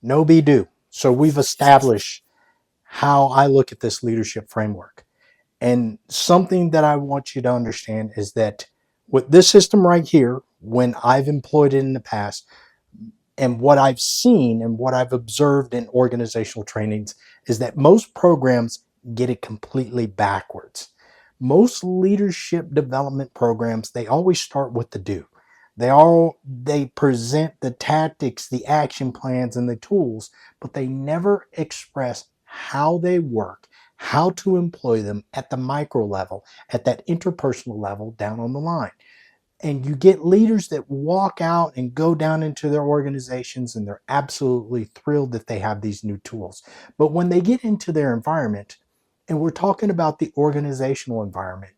No be do. So we've established how I look at this leadership framework. And something that I want you to understand is that with this system right here, when I've employed it in the past, and what I've seen and what I've observed in organizational trainings is that most programs get it completely backwards. Most leadership development programs, they always start with the do. They present the tactics, the action plans, and the tools, but they never express how they work, how to employ them at the micro level, at that interpersonal level down on the line. And you get leaders that walk out and go down into their organizations and they're absolutely thrilled that they have these new tools. But when they get into their environment, and we're talking about the organizational environment,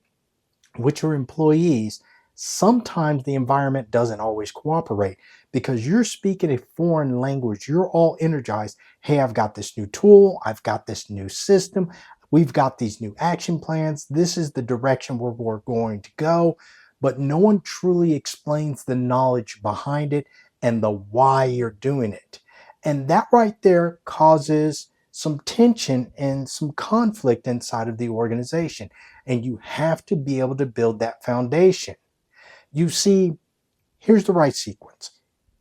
which are employees, sometimes the environment doesn't always cooperate because you're speaking a foreign language. You're all energized. Hey, I've got this new tool. I've got this new system. We've got these new action plans. This is the direction where we're going to go. But no one truly explains the knowledge behind it and the why you're doing it. And that right there causes some tension and some conflict inside of the organization. And you have to be able to build that foundation. You see, here's the right sequence.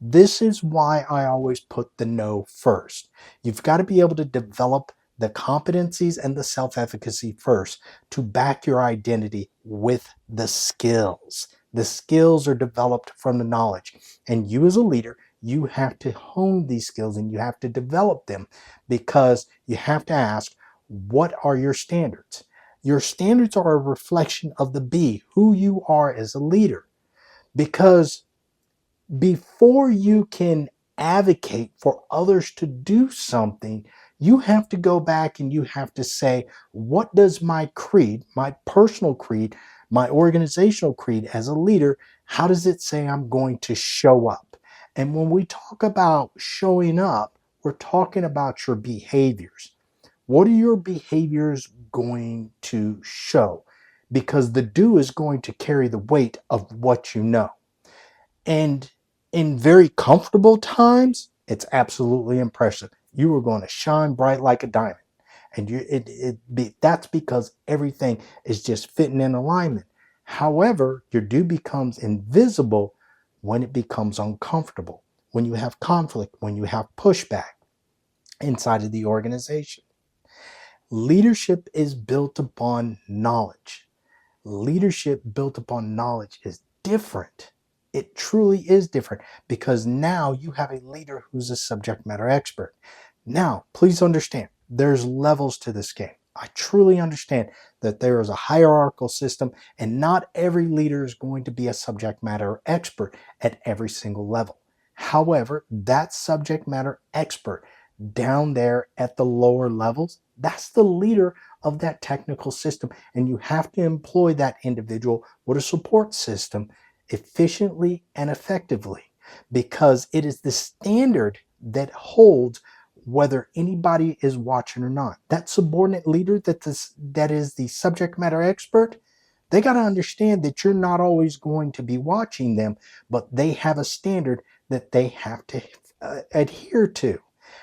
This is why I always put the no first. You've got to be able to develop the competencies and the self-efficacy first to back your identity with the skills. The skills are developed from the knowledge. And you as a leader, you have to hone these skills and you have to develop them because you have to ask, what are your standards? Your standards are a reflection of the be, who you are as a leader. Because before you can advocate for others to do something, you have to go back and you have to say, what does my creed, my personal creed, my organizational creed as a leader, how does it say I'm going to show up? And when we talk about showing up, we're talking about your behaviors. What are your behaviors going to show? Because the do is going to carry the weight of what you know. And in very comfortable times, it's absolutely impressive. You are going to shine bright like a diamond. And that's because everything is just fitting in alignment. However, your do becomes invisible when it becomes uncomfortable, when you have conflict, when you have pushback inside of the organization. Leadership is built upon knowledge. Leadership built upon knowledge is different. It truly is different because now you have a leader who's a subject matter expert. Now, please understand, there's levels to this game. I truly understand that there is a hierarchical system and not every leader is going to be a subject matter expert at every single level. However, that subject matter expert down there at the lower levels, that's the leader of that technical system. And you have to employ that individual with a support system efficiently and effectively because it is the standard that holds whether anybody is watching or not. That subordinate leader that is the subject matter expert, they got to understand that you're not always going to be watching them, but they have a standard that they have to adhere to.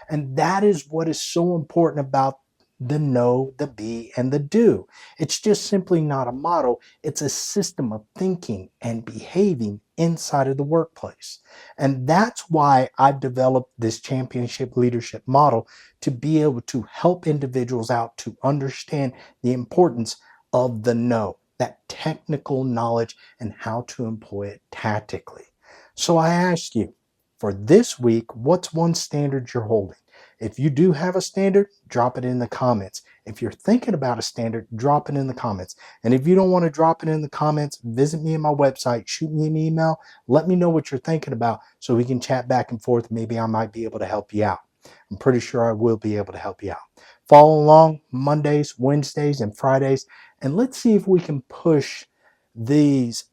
And that is what is so important about the know, the be, and the do. It's just simply not a model. It's a system of thinking and behaving inside of the workplace. And that's why I've developed this championship leadership model to be able to help individuals out to understand the importance of the know, that technical knowledge and how to employ it tactically. So I ask you, for this week, what's one standard you're holding? If you do have a standard, drop it in the comments. If you're thinking about a standard, drop it in the comments. And if you don't want to drop it in the comments, visit me at my website, shoot me an email, let me know what you're thinking about so we can chat back and forth. Maybe I might be able to help you out. I'm pretty sure I will be able to help you out. Follow along Mondays, Wednesdays, and Fridays, and let's see if we can push these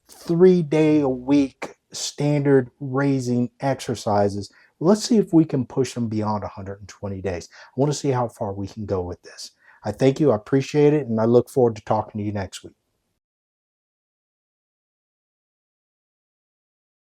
3-day a week standard raising exercises. Let's see if we can push them beyond 120 days. I want to see how far we can go with this. I thank you. I appreciate it. And I look forward to talking to you next week.